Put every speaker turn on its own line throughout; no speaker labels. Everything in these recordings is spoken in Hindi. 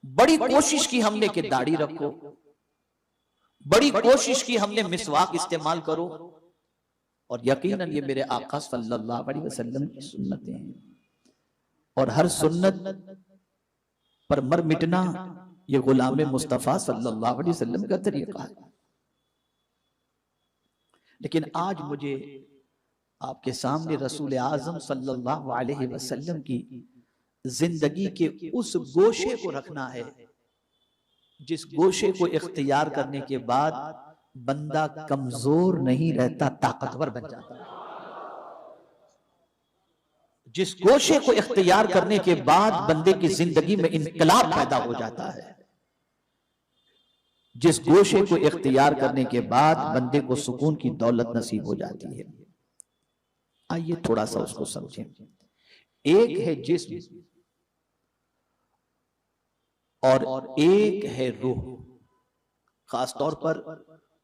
बड़ी कोशिश की हमने कि दाढ़ी रखो, बड़ी कोशिश की हमने मिसवाक इस्तेमाल करो, और यकीनन ये मेरे आका सल्लल्लाहु अलैहि वसल्लम की सुन्नतें हैं, और हर सुन्नत पर मर मिटना ये गुलाम मुस्तफा सल्लल्लाहु अलैहि वसल्लम का तरीका है। लेकिन आज मुझे आपके सामने रसूल आजम सल्लल्लाहु अलैहि वसल्लम की जिंदगी के उस गोशे को रखना है जिस गोशे को इख्तियार करने के बाद बंदा कमजोर नहीं रहता, ताकतवर बन जाता है। जिस गोशे को इख्तियार करने के बाद बंदे की जिंदगी में इनकलाब पैदा हो जाता है, जिस गोशे को इख्तियार करने के बाद बंदे को सुकून की दौलत नसीब हो जाती है। आइए थोड़ा सा उसको समझें। एक है जिस्म और एक है रूह। खासतौर पर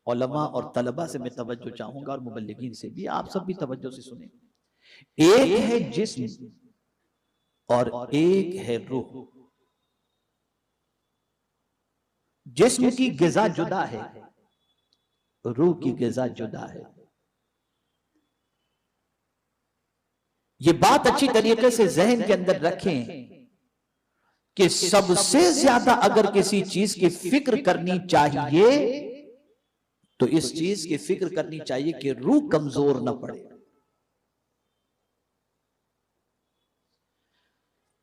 उलमा और तलबा से मैं तवज्जो चाहूंगा, और मुबल्लिगीन से भी, आप सब भी तवज्जो से सुने। एक है जिस्म और एक है रूह। जिस्म की ग़िज़ा जुदा है, रूह की ग़िज़ा जुदा है। ये बात अच्छी तरीके से ज़हन के अंदर रखें कि सबसे ज्यादा अगर किसी चीज की फिक्र करनी चाहिए तो इस चीज की फिक्र करनी चाहिए कि रूह कमजोर न पड़े।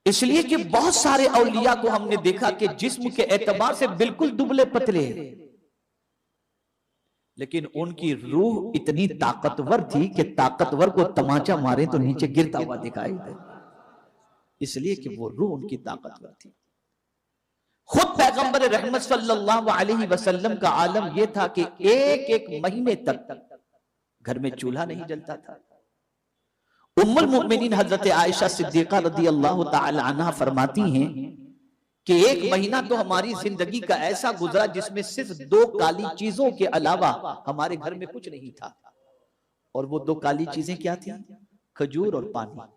इसलिए कि बहुत सारे औलिया को हमने देखा कि जिस्म के एतबार से बिल्कुल दुबले पतले हैं, लेकिन उनकी रूह इतनी ताकतवर थी कि ताकतवर को तमाचा मारे तो नीचे गिरता हुआ दिखाई दे, इसलिए कि वो रूह उनकी ताकतवर थी। खुद पैगंबर रहमत सल्लल्लाहु अलैहि वसल्लम का आलम यह था कि एक एक महीने तक घर में चूल्हा नहीं जलता था। उम्मुल मोमिनीन हजरत आयशा सिद्दीका रदियल्लाहु ताला अन्हा फरमाती हैं कि एक महीना तो हमारी जिंदगी का ऐसा गुजरा जिसमें सिर्फ 2 काली चीजों के अलावा हमारे घर में कुछ नहीं था, और वो 2 काली चीजें क्या थी? खजूर और पानी।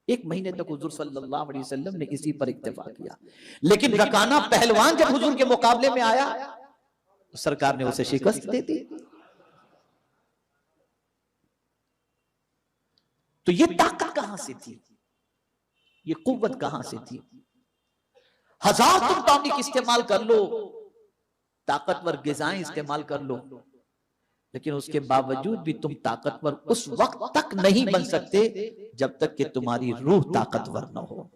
एक महीने तक हुजूर सल्लल्लाहु अलैहि वसल्लम ने इसी पर इक्तिफा किया, लेकिन रकाना पहलवान जब हुजूर के मुकाबले में आया तो सरकार ने उसे शिकस्त दे दी। तो ये ताकत कहां से थी, ये कुव्वत कहां से थी? हजार तुम टॉनिक इस्तेमाल कर लो, ताकतवर ग़िज़ाएं इस्तेमाल कर लो, लेकिन उसके बावजूद भी तुम ताकतवर उस वक्त तक नहीं बन सकते जब तक कि तुम्हारी रूह ताकतवर न हो।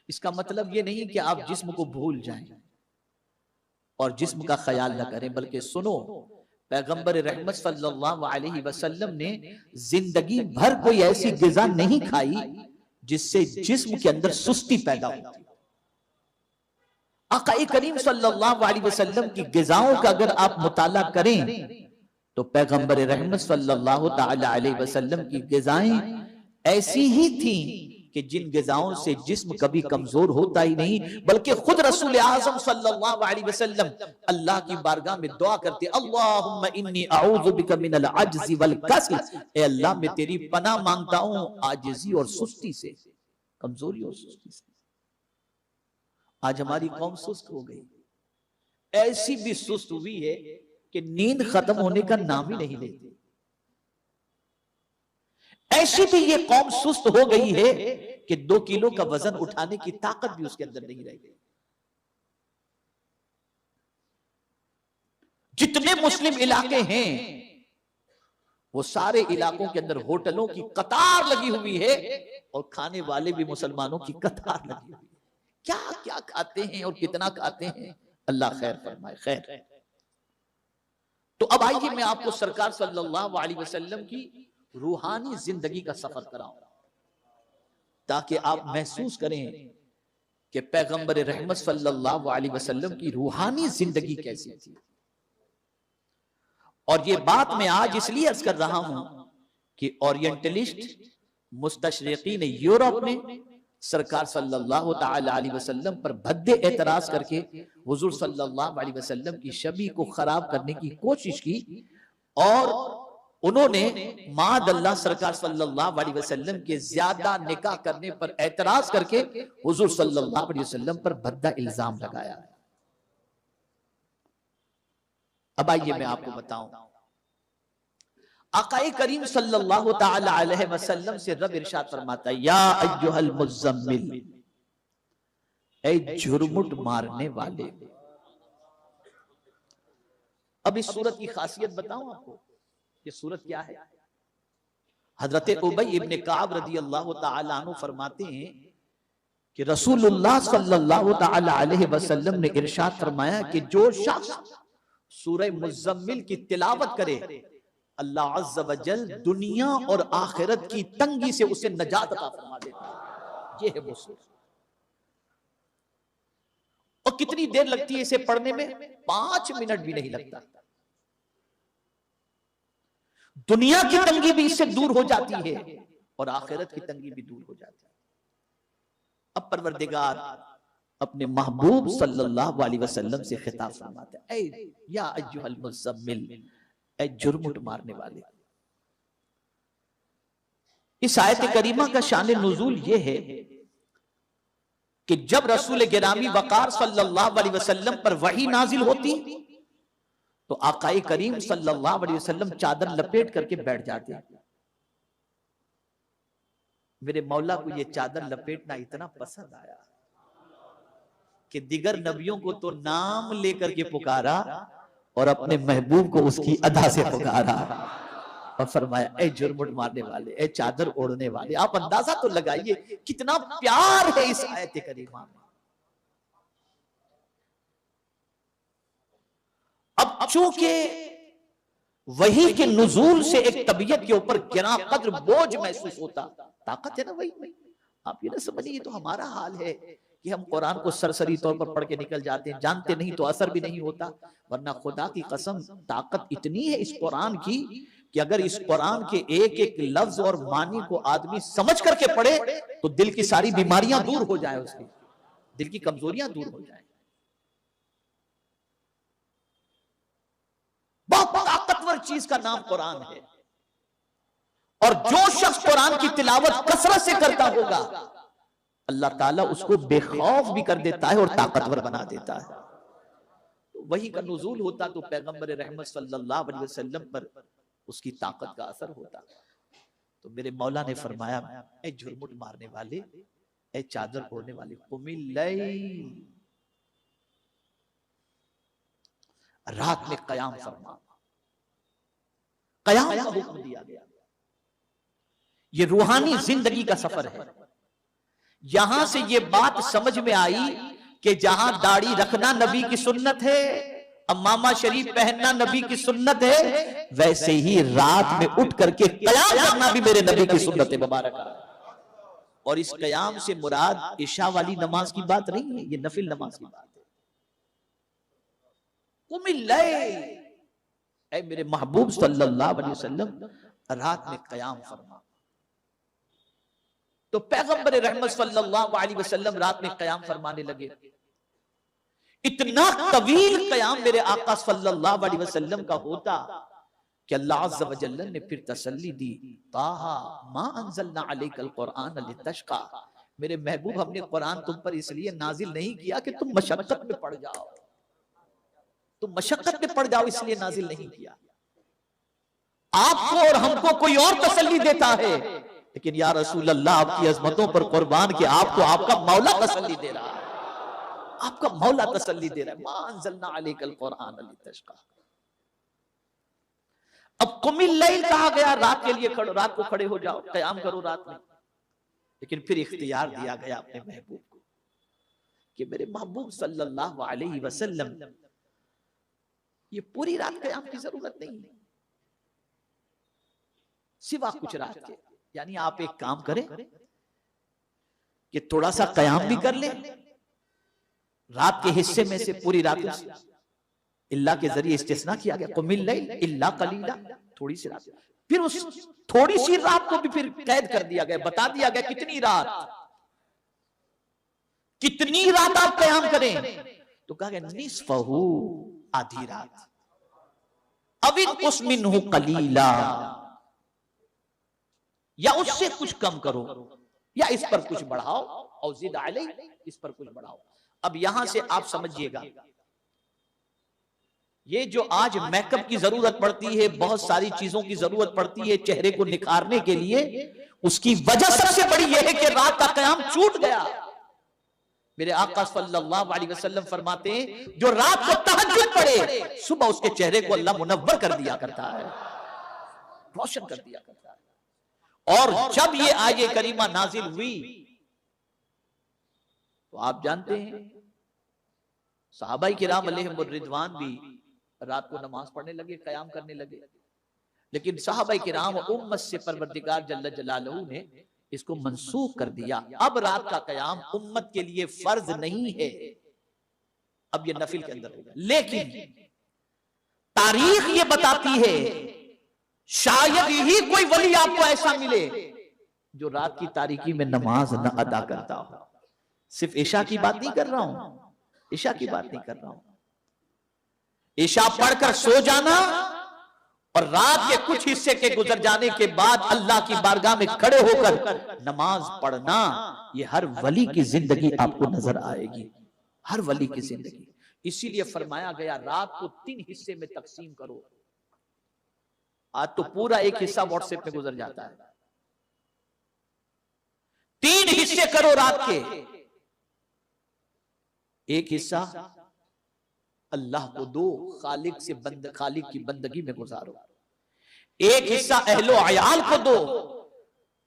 इसका मतलब यह नहीं कि आप जिस्म को भूल जाएं और जिस्म का ख्याल न करें, बल्कि सुनो, पैगंबर रहमत सल्लल्लाहु अलैहि वसल्लम ने जिंदगी भर कोई ऐसी ग़िज़ा नहीं खाई जिससे जिस्म के अंदर सुस्ती पैदा होती। आका करीम सल्लल्लाहु अलैहि वसल्लम की ग़िज़ाओं का अगर आप मुताला करें तो पैगंबर रहमत सल्लल्लाहु ताला अलैहि वसल्लम की ग़िज़ाएं ऐसी ही थीं कि जिन ग़िज़ाओं से जिस्म कभी कमजोर होता ही नहीं, बल्कि खुद रसूल आज़म सल्लल्लाहु अलैहि वसल्लम अल्लाह की बारगाह में दुआ करते, अल्लाहुम्मा इन्नी अऊज़ु बिका मिनल अज्ज़ि वल कसल, ए अल्लाह मैं तेरी पनाह मांगता हूं आजिज़ी और सुस्ती से, कमजोरी और सुस्ती से। आज हमारी कौम सुस्त हो गई, ऐसी भी सुस्त हुई है कि नींद खत्म होने का नाम ही नहीं लेती। ऐसी भी ये कौम सुस्त हो गई है कि 2 किलो का वजन उठाने की ताकत भी उसके अंदर नहीं रह गई। जितने मुस्लिम इलाके हैं वो सारे इलाकों के अंदर होटलों की कतार लगी हुई है और खाने वाले भी मुसलमानों की कतार लगी हुई है। क्या क्या खाते हैं और कितना खाते हैं, अल्लाह खैर फरमाए। खैर, तो अब आइए मैं आपको सरकार सल्लल्लाहु अलैहि वसल्लम की रूहानी जिंदगी का सफर कराऊं ताकि आप महसूस करें कि पैगंबर रहमत सल्लल्लाहु अलैहि वसल्लम की रूहानी जिंदगी कैसी थी। और ये बात मैं आज इसलिए अर्ज कर रहा हूं कि ओरिएंटलिस्ट मुस्तशरिकीन यूरोप ने सरकार सल्लल्लाहु ताला अलैहि वसल्लम पर भद्दे एतराज करके हुजूर सल्लल्लाहु अलैहि वसल्लम की शबी को खराब करने की कोशिश की, और उन्होंने मादअल्लाह सरकार सल्लल्लाहु अलैहि वसल्लम के ज्यादा निकाह करने पर एतराज करके हुजूर सल्लल्लाहु अलैहि वसल्लम पर भद्दा इल्जाम लगाया। अब आइए मैं आपको बताऊं, आकाए करीम सल्लल्लाहु ताला अलैहि वसल्लम से रब इरशाद फरमाता है, या अय्युहल मुज़म्मिल, ऐ झुरमुट मारने वाले। अब इस सूरत की खासियत बताऊं आपको, ये सूरत क्या है। हजरत उबई इब्ने काब रदी अल्लाह ताला अन्हु फरमाते हैं कि रसूलुल्लाह सल्लल्लाहु ताला अलैहि वसल्लम ने इरशाद फरमाया कि जो शख्स सूरह मुज़म्मिल की तिलावत करे, अल्लाह अज़्ज़ व जल दुनिया और आखिरत की तंगी से उसे नजात अता फरमा देता है। ये है वो सूरत। और कितनी देर लगती है इसे पढ़ने में? 5 मिनट भी नहीं लगता। दुनिया की तंगी भी इससे दूर हो जाती है और आखिरत की तंगी भी दूर हो जाती है। अब परवरदिगार अपने महबूब सल्लल्लाहु अलैहि वसल्लम से खिताब फरमाते हैं, ऐ या अय्युहल मुज़म्मिल, ऐ जुर्मुट मारने वाले। इस आयत करीमा का शान नुज़ूल ये है कि जब रसूल गिरामी वकार सल्लल्लाहु अलैहि वसल्लम पर वही नाजिल होती तो आकाए करीम सल्लल्लाहु अलैहि वसल्लम चादर लपेट करके बैठ जाते। मेरे मौला को ये चादर लपेटना इतना पसंद आया कि दिगर नबियों को तो नाम लेकर के पुकारा और अपने महबूब को उसकी अदा से पुकारा और फरमाया, ऐ जुर्मुट मारने वाले, ऐ चादर ओढ़ने वाले। आप अंदाजा तो लगाइए कितना प्यार है इस आयत करीमा में। अब चूंकि वही के नुज़ूल से एक तबीयत के ऊपर गिरा कद्र बोझ महसूस होता, ताकत है ना वही में। आप ये ना समझिए ये तो हमारा हाल है कि हम कुरान को सरसरी तौर पर पढ़ के निकल जाते हैं, जानते नहीं तो असर भी नहीं होता। वरना खुदा की कसम ताकत इतनी है इस कुरान की कि अगर इस कुरान के एक एक लफ्ज और मानी को आदमी समझ करके पढ़े तो दिल की सारी बीमारियां दूर हो जाए, उसकी दिल की कमजोरियां दूर हो जाए। बहुत ताकतवर चीज का नाम कुरान है और जो शख्स कुरान की तिलावत कसरत से करता होगा अल्लाह ताला उसको बेखौफ भी कर देता है और ताकतवर बना देता है। तो वही का नुज़ूल होता तो पैगंबर रहमत सल्लल्लाहु अलैहि वसल्लम पर उसकी ताकत का असर होता। तो मेरे मौला ने फरमाया, ऐ झुरमुट मारने वाले, ऐ चादर ओढ़ने वाले, कुमिल लैल, रात में कयाम फरमा। कयाम का हुक्म दिया गया। ये रूहानी जिंदगी का सफर है। यहां से ये बात समझ में आई कि जहां दाढ़ी रखना नबी की सुन्नत है, अम्मामा शरीफ पहनना नबी की सुन्नत है, वैसे ही रात में उठ करके कयाम करना भी मेरे नबी की सुन्नत है मुबारक। और इस कयाम से मुराद इशा वाली नमाज की बात नहीं है, ये नफिल नमाज की बात है। कुमिल लैल, ऐ मेरे महबूब सल्लल्लाहु अलैहि वसल्लम रात में कयाम फरमा। तो पैगंबर रहमत सल्लल्लाहु अलैहि वसल्लम रात में कयाम फरमाने लगे। इतना तवील कयाम मेरे आका सल्लल्लाहु अलैहि वसल्लम का होता कि अल्लाह अज़्ज़ व जल्ल ने फिर तसल्ली दी, ताहा मा अंज़लना अलैकल कुरआन लितश्का, मेरे महबूब हमने कुरान तुम पर इसलिए नाजिल नहीं किया कि तुम मशक्कत में पड़ जाओ, तुम मशक्कत में पड़ जाओ इसलिए नाजिल नहीं किया। आपको और हमको कोई और तसल्ली देता है, लेकिन या रसूल अल्लाह आपकी अजमतों पर कुर्बान कि आपको आपका मौला तसल्ली दे रहा है, आपका मौला तसल्ली दे रहा है। मा अंज़लना अलैकल कुरआन लितश्का। अब कुमिल लैल कहा गया, रात के लिए खड़ो, रात को खड़े हो जाओ, कयाम करो रात में। लेकिन फिर इख्तियार दिया गया अपने महबूब को कि मेरे महबूब सल्लल्लाहु अलैहि वसल्लम ये पूरी रात कयाम की जरूरत नहीं है, सिवा कुछ रात के। यानी आप एक काम करें कि थोड़ा सा कयाम भी कर ले, रात के हिस्से में से पूरी रात इल्ला के जरिए इस्तिस्ना किया गया, कुमिल लैल इल्ला कलीला, थोड़ी सी रात। फिर उस थोड़ी सी रात को भी फिर कैद कर दिया गया, बता दिया गया कितनी रात, कितनी रात आप कयाम करें। तो कहा गया निस्फहू, आधी रात, अविद उस्मिनहु कलीला, या उससे कुछ कम करो, या इस पर कुछ बढ़ाओ, और जिद अलैहि, इस पर कुछ बढ़ाओ। अब यहां से आप समझिएगा, ये जो आज मेकअप की जरूरत पड़ती है, बहुत सारी चीजों की जरूरत पड़ती है चेहरे को निखारने के लिए, उसकी वजह सबसे बड़ी यह है कि रात का कयाम छूट गया। मेरे आका सल्लल्लाहु अलैहि वसल्लम फरमाते हैं, जो रात को तहज्जुद पढ़े, सुबह उसके चेहरे को अल्लाह मुनव्वर कर दिया करता है, रोशन कर दिया करता है। और जब ये आये करीमा नाजिल हुई तो आप जानते हैं सहाबाई किराम अलैहिमुर रिदवान भी रात को नमाज पढ़ने लगे, कयाम करने लगे। लेकिन सहाबाई किराम उम्मत से परवरदिगार जल्ल जलालहू ने इसको मंसूख कर दिया। अब रात का कयाम उम्मत के लिए फर्ज नहीं है, अब ये नफिल के अंदर होगा। लेकिन तारीख ये बताती है शायद ही कोई वली आपको ऐसा मिले जो रात की तारीकी में नमाज न अदा करता हो। सिर्फ ईशा की बात नहीं कर रहा हूं, ईशा की बात नहीं कर रहा हूं। ईशा पढ़कर सो जाना और रात के कुछ हिस्से के गुजर जाने के बाद अल्लाह की बारगाह में खड़े होकर नमाज पढ़ना, ये हर वली की जिंदगी आपको नजर आएगी, हर वली की जिंदगी। इसीलिए फरमाया गया रात को 3 हिस्से में तकसीम करो। आज तो पूरा एक हिस्सा व्हाट्सएप में गुजर जाता है। 3 हिस्से करो रात के। एक हिस्सा अल्लाह को दो, खालिक की बंदगी में गुजारो। एक हिस्सा अहलो अयाल को दो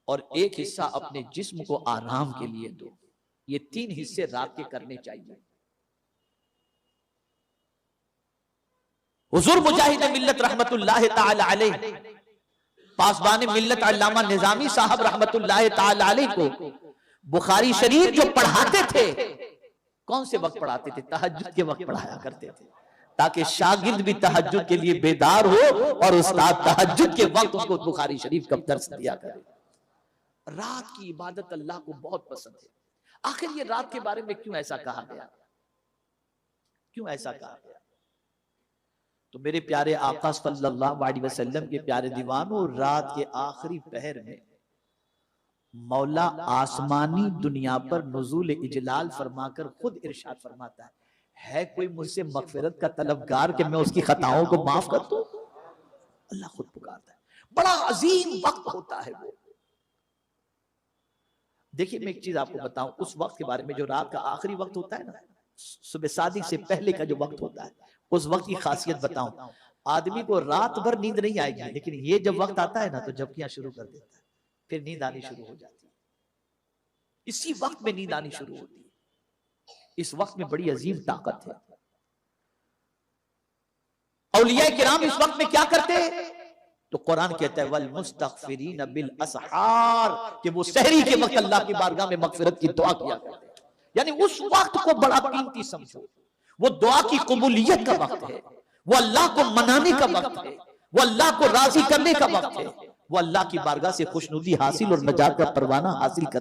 और एक हिस्सा अपने जिस्म को आराम के लिए दो। ये 3 हिस्से रात के करने चाहिए। हुजूर मुजाहिद मिल्लत रहमतुल्लाह ताला अलैह, पासबान मिल्लत अल्लामा निजामी साहब रहमतुल्लाह ताला अलैह को बुखारी शरीफ जो पढ़ाते थे, कौन से वक्त पढ़ाते थे? तहज्जुद के वक्त पढ़ाया करते थे, ताकि शागिर्द भी तहज्जुद के लिए बेदार हो और उस्ताद तहज्जुद के वक्त उनको बुखारी शरीफ का दर्स दिया करे। रात की इबादत अल्लाह को बहुत पसंद है। आखिर ये रात के बारे में क्यों ऐसा कहा गया? क्यों ऐसा कहा गया? तो मेरे प्यारे आका सल्लल्लाहु अलैहि वसल्लम के प्यारे दीवानों, रात के आखिरी पहर में मौला आसमानी दुनिया पर नुज़ूल इजलाल फरमाकर खुद इरशाद फरमाता है कोई मुझसे मगफिरत का तलबगार कि मैं उसकी खताओं को माफ कर दूं? अल्लाह खुद पुकारता है। बड़ा अजीम वक्त होता है वो। देखिए मैं एक चीज आपको बताऊं, उस वक्त के बारे में जो रात का आखिरी वक्त होता है ना, सुबह सादिक से पहले का जो वक्त होता है, उस वक्त की खासियत बताऊं। आदमी को रात भर नींद नहीं आएगी, लेकिन ये जब वक्त आता है ना तो झपकियां शुरू कर देता है, फिर नींद आनी शुरू हो जाती है। इसी वक्त में नींद आनी शुरू होती है। इस वक्त में बड़ी अजीम ताकत है। औलिया किराम इस वक्त में क्या करते हैं? तो कुरान कहता है वल मुस्तगफिरीन बिल असहार, कि वो सहरी के वक्त अल्लाह की बारगाह में मगफिरत की दुआ किया करते हैं। यानी उस वक्त को बड़ा कीमती समझो। वो दुआ की कबूलियत का वक्त है, वो अल्लाह को मनाने का वक्त है, वो अल्लाह को राजी करने का वक्त है, वो अल्लाह की बारगाह से खुशनुदी हासिल और नजात का परवाना हासिल कर